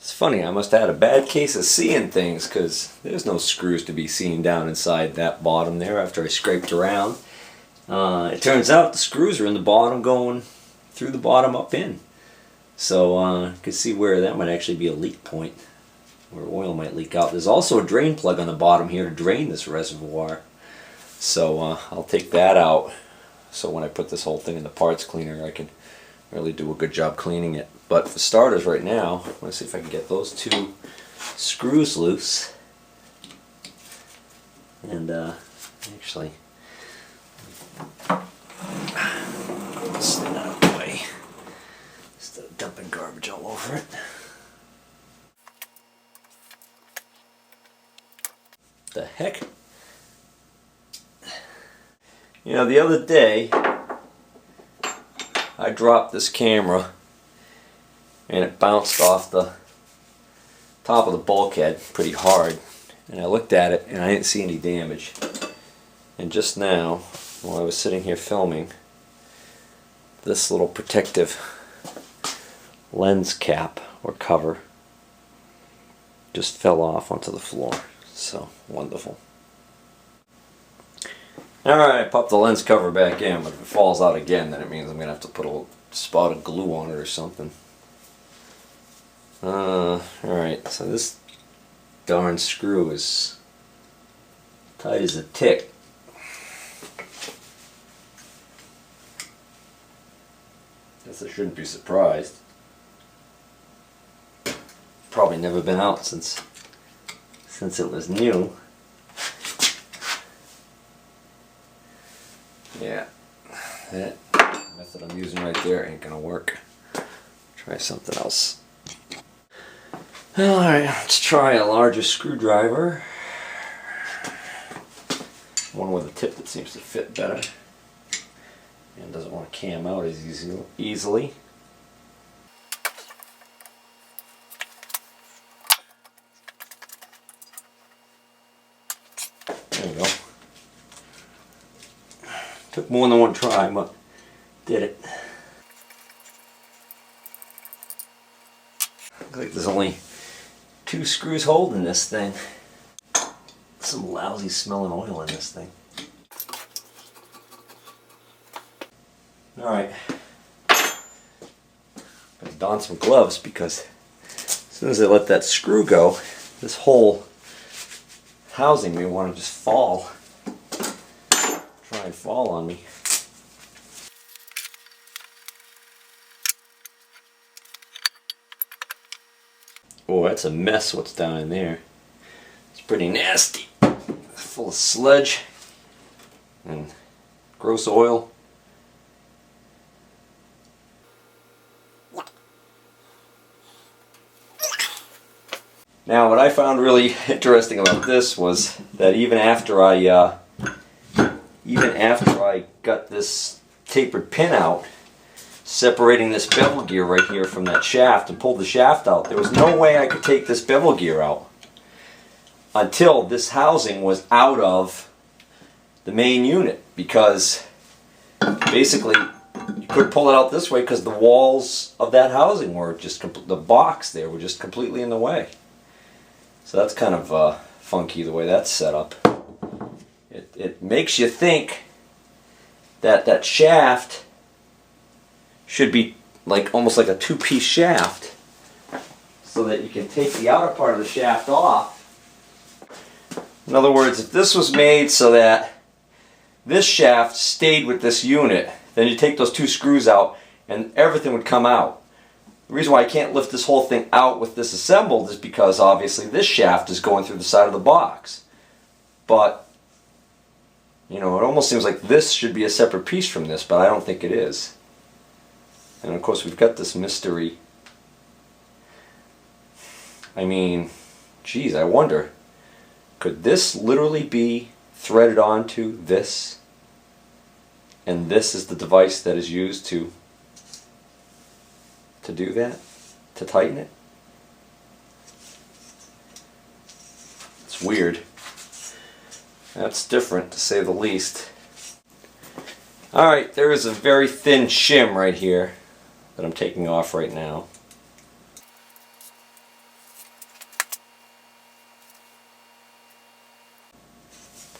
It's funny, I must have had a bad case of seeing things, because there's no screws to be seen down inside that bottom there after I scraped around. It turns out the screws are in the bottom going through the bottom up in. So you can see where that might actually be a leak point, where oil might leak out. There's also a drain plug on the bottom here to drain this reservoir. So I'll take that out, so when I put this whole thing in the parts cleaner I can really do a good job cleaning it. But for starters right now, I'm going to see if I can get those two screws loose. And actually, get this thing out of the way instead of dumping garbage all over it. The heck? You know, the other day I dropped this camera and it bounced off the top of the bulkhead pretty hard, and I looked at it and I didn't see any damage. And just now, while I was sitting here filming, this little protective lens cap or cover just fell off onto the floor. So wonderful. Alright, pop the lens cover back in, but if it falls out again, then it means I'm going to have to put a spot of glue on it or something. Alright, so this darn screw is tight as a tick. Guess I shouldn't be surprised. Probably never been out since it was new. Yeah, that method I'm using right there ain't gonna work. Try something else. Alright, let's try a larger screwdriver. One with a tip that seems to fit better and doesn't want to cam out as easily. There we go. Took more than one try, but did it. Looks like there's only 2 screws holding this thing. Some lousy smelling oil in this thing. Alright. Gotta don some gloves, because as soon as I let that screw go, this whole housing may want to just fall. Try and fall on me. Oh, that's a mess what's down in there. It's pretty nasty. Full of sludge and gross oil. Now, what I found really interesting about this was that even after I got this tapered pin out, separating this bevel gear right here from that shaft, and pulled the shaft out, there was no way I could take this bevel gear out until this housing was out of the main unit, because basically you couldn't pull it out this way because the walls of that housing were just, the box there were just completely in the way. So that's kind of funky the way that's set up. It makes you think that that shaft should be like almost like a 2-piece shaft, so that you can take the outer part of the shaft off. In other words, if this was made so that this shaft stayed with this unit, then you take those 2 screws out and everything would come out. The reason why I can't lift this whole thing out with this assembled is because obviously this shaft is going through the side of the box. But, you know, it almost seems like this should be a separate piece from this, but I don't think it is. And of course we've got this mystery. I mean, geez, I wonder, could this literally be threaded onto this? And this is the device that is used to do that? To tighten it? It's weird. That's different, to say the least. Alright, there is a very thin shim right here that I'm taking off right now.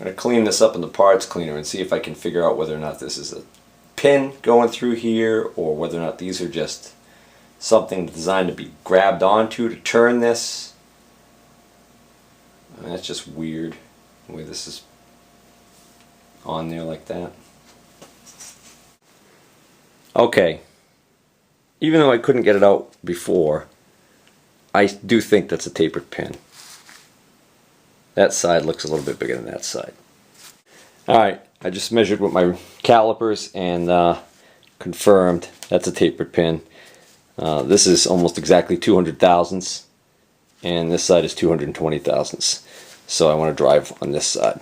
I'm going to clean this up in the parts cleaner and see if I can figure out whether or not this is a pin going through here or whether or not these are just something designed to be grabbed onto to turn this. And that's just weird the way this is on there like that. Okay, even though I couldn't get it out before, I do think that's a tapered pin. That side looks a little bit bigger than that side. Alright, I just measured with my calipers and confirmed that's a tapered pin. This is almost exactly 200 thousandths, and this side is 220 thousandths. So I want to drive on this side.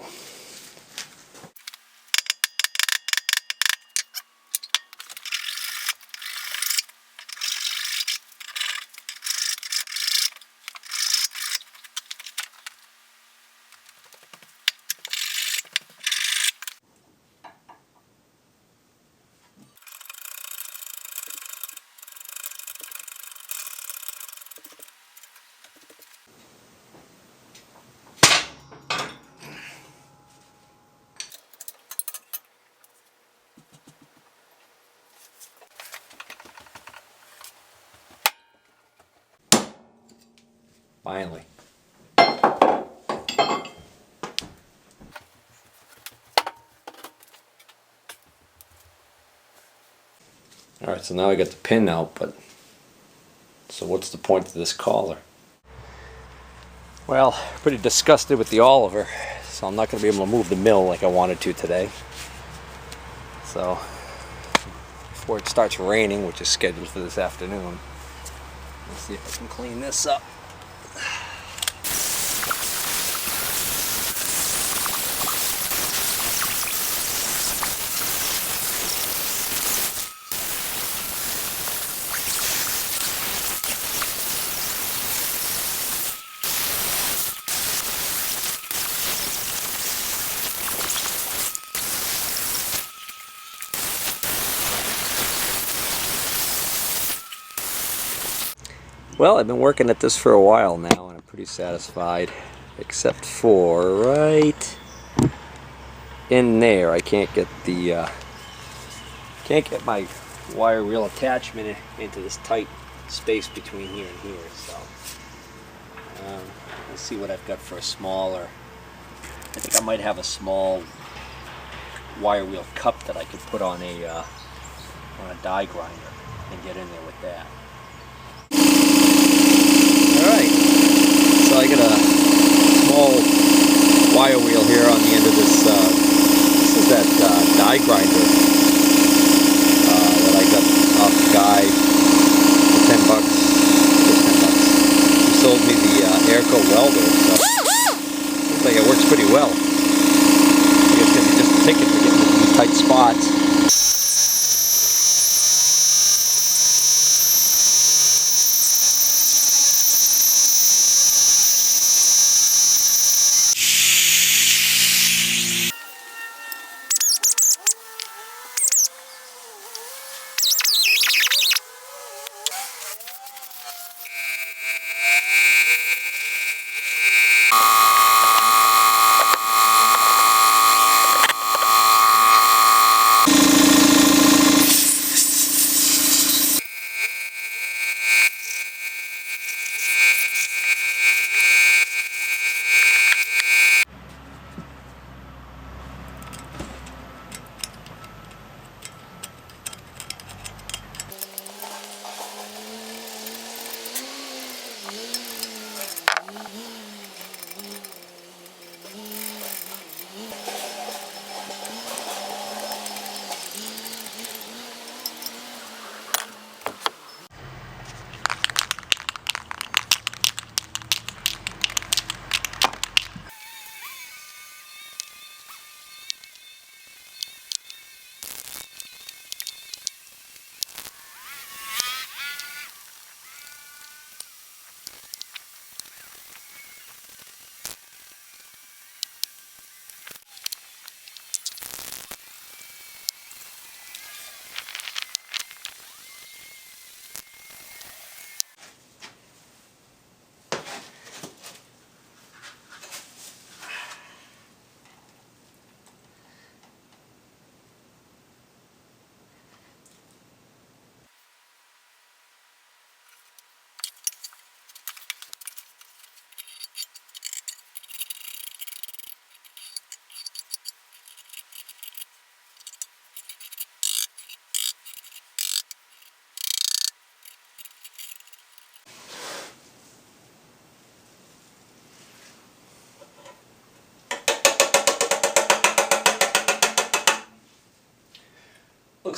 Finally. Alright, so now I got the pin out, but so what's the point of this collar? Well, pretty disgusted with the Oliver, so I'm not going to be able to move the mill like I wanted to today. So, before it starts raining, which is scheduled for this afternoon, let's see if I can clean this up. Well, I've been working at this for a while now, and I'm pretty satisfied, except for right in there. I can't get the my wire wheel attachment into this tight space between here and here. So let's see what I've got for a smaller. I think I might have a small wire wheel cup that I could put on a die grinder and get in there with that. Alright, so I got a small wire wheel here on the end of this. This is that die grinder that I got off the guy for 10 bucks. Just 10 bucks. He sold me the Airco welder, so looks like it works pretty well. I guess it's just a ticket to get into these tight spots.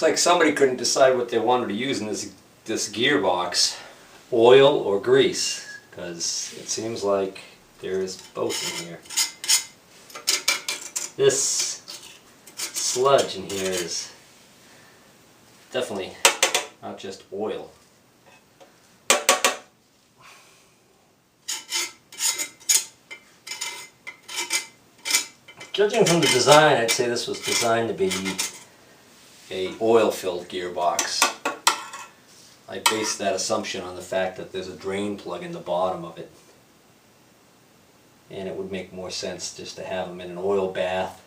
Looks like somebody couldn't decide what they wanted to use in this gearbox, oil or grease, because it seems like there is both in here. This sludge in here is definitely not just oil. Judging from the design, I'd say this was designed to be a oil-filled gearbox. I based that assumption on the fact that there's a drain plug in the bottom of it. And it would make more sense just to have them in an oil bath